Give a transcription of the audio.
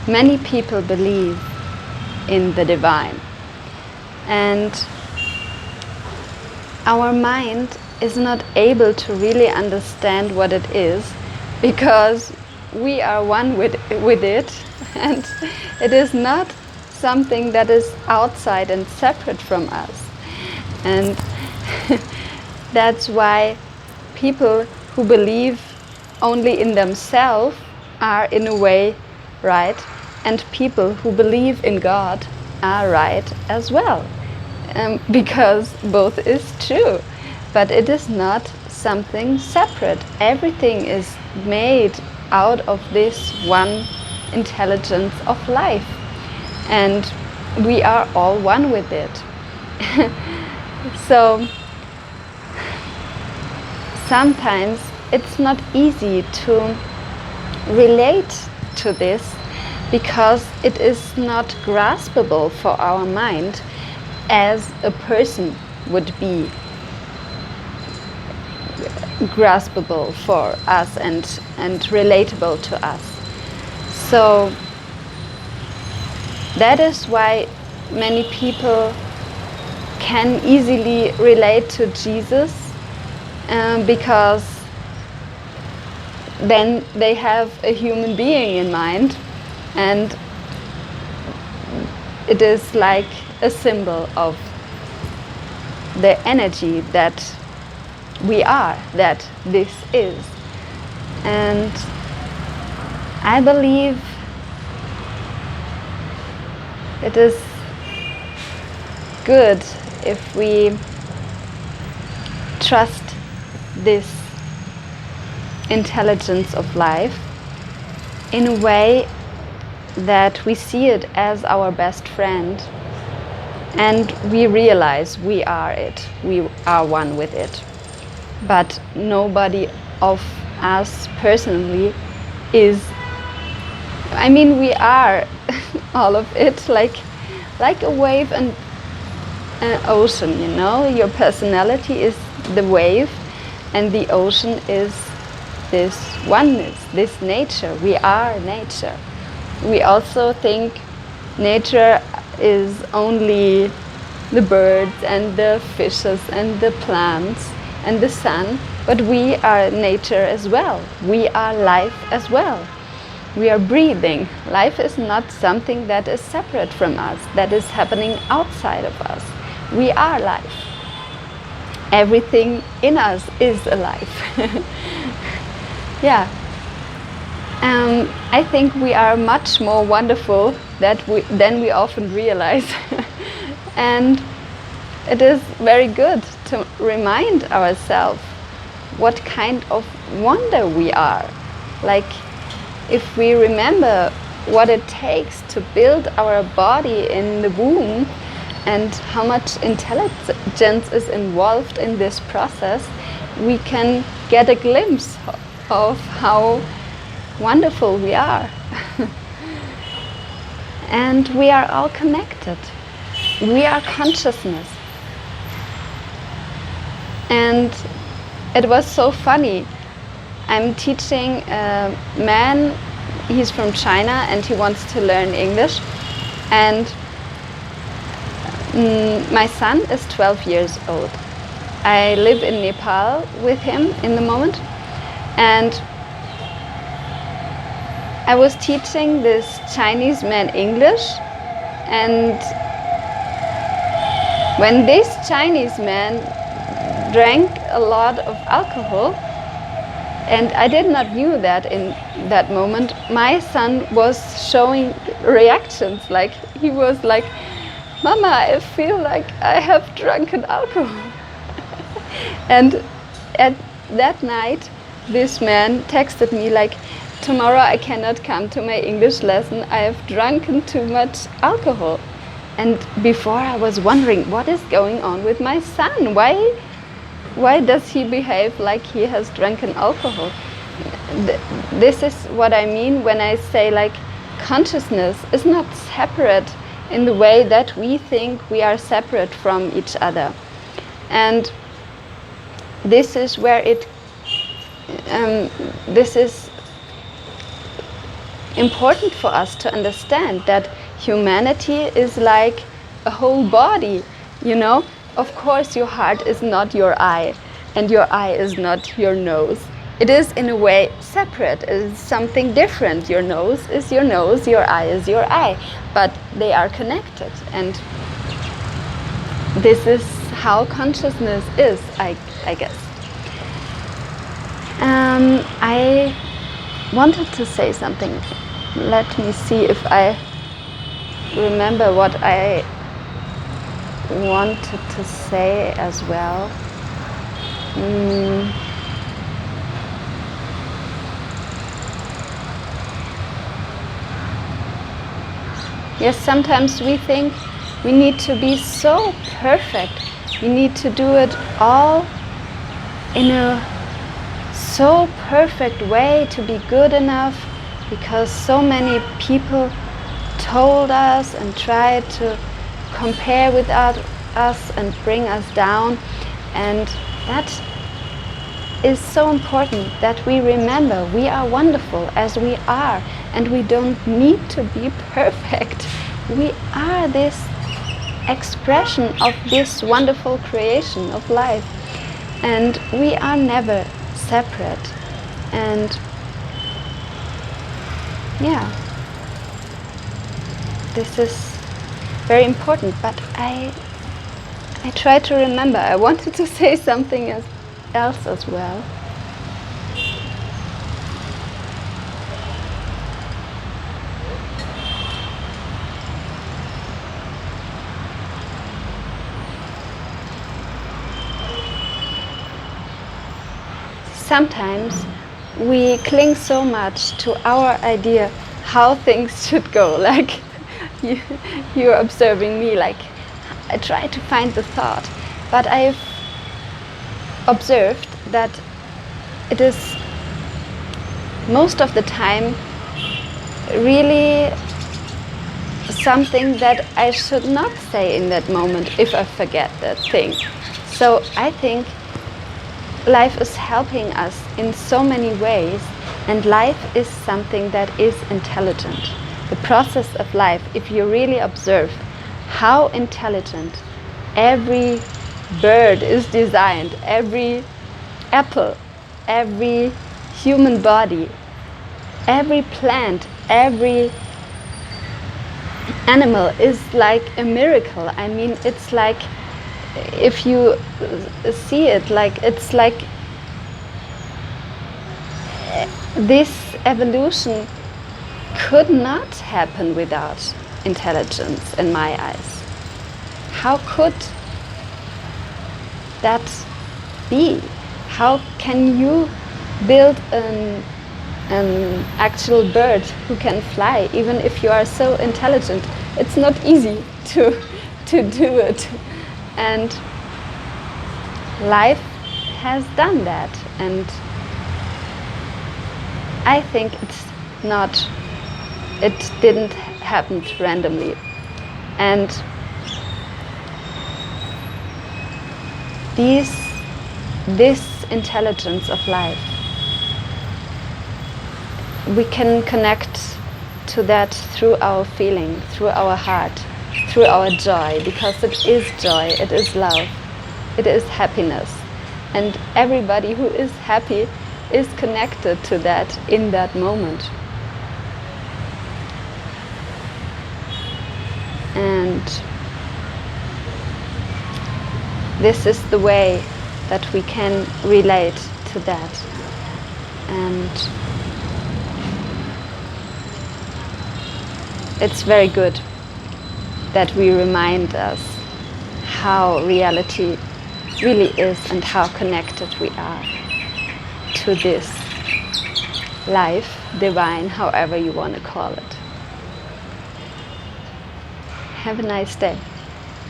many people believe in the divine, and our mind is not able to really understand what it is, because we are one with it, and it is not something that is outside and separate from us. And that's why people who believe only in themselves are in a way right, and people who believe in God are right as well, because both is true. But it is not something separate. Everything is made out of this one intelligence of life, and we are all one with it. So sometimes it's not easy to relate to this, because it is not graspable for our mind as a person would be graspable for us and relatable to us. So that is why many people can easily relate to Jesus, because then they have a human being in mind, and it is like a symbol of the energy that we are, that this is. And I believe it is good if we trust this intelligence of life in a way that we see it as our best friend, and we realize we are it, we are one with it. But nobody of us personally is, I mean, we are all of it, like a wave and an ocean, you know. Your personality is the wave, and the ocean is this oneness, this nature. We are nature. We also think nature is only the birds and the fishes and the plants and the sun, but we are nature as well. We are life as well. We are breathing. Life is not something that is separate from us, that is happening outside of us. We are life. Everything in us is alive. Yeah. I think we are much more wonderful than we often realize. And it is very good to remind ourselves what kind of wonder we are. Like, if we remember what it takes to build our body in the womb and how much intelligence is involved in this process, we can get a glimpse of how wonderful we are. And we are all connected. We are consciousness. And it was so funny. I'm teaching a man, he's from China and he wants to learn English. And my son is 12 years old. I live in Nepal with him in the moment. And I was teaching this Chinese man English, and when this Chinese man drank a lot of alcohol, and I did not knew that in that moment, my son was showing reactions, like he was like, "Mama, I feel like I have drunken alcohol." And at that night, this man texted me like, "Tomorrow I cannot come to my English lesson. I have drunken too much alcohol." And before I was wondering, what is going on with my son? Why does he behave like he has drunken alcohol? This is what I mean when I say, like, consciousness is not separate in the way that we think we are separate from each other. And this is where this is important for us to understand that humanity is like a whole body, you know? Of course, your heart is not your eye, and your eye is not your nose. It is in a way separate. It is something different. Your nose is your nose, your eye is your eye, but they are connected. And this is how consciousness is, I guess. I wanted to say something. Let me see if I remember what I wanted to say as well. Yes, sometimes we think we need to be so perfect. We need to do it all in a so perfect way to be good enough, because so many people told us and tried to compare with us and bring us down. And that is so important, that we remember we are wonderful as we are, and we don't need to be perfect. We are this expression of this wonderful creation of life, and we are never separate. And yeah, this is very important. But I try to remember. I wanted to say something else as well. Sometimes we cling so much to our idea how things should go. Like you're observing me, like I try to find the thought, but I've observed that it is most of the time really something that I should not say in that moment if I forget that thing. So I think life is helping us in so many ways, and life is something that is intelligent. The process of life, if you really observe how intelligent every bird is designed, every apple, every human body, every plant, every animal is like a miracle. I mean, it's like, if you see it, like it's like this evolution could not happen without intelligence in my eyes. How could that be? How can you build an actual bird who can fly, even if you are so intelligent? It's not easy to do it. And life has done that, and I think it didn't happen randomly. And this intelligence of life, we can connect to that through our feeling, through our heart, through our joy, because it is joy, it is love, it is happiness. And everybody who is happy is connected to that in that moment. And this is the way that we can relate to that. And it's very good that we remind us how reality really is and how connected we are to this life, divine, however you want to call it. Have a nice day.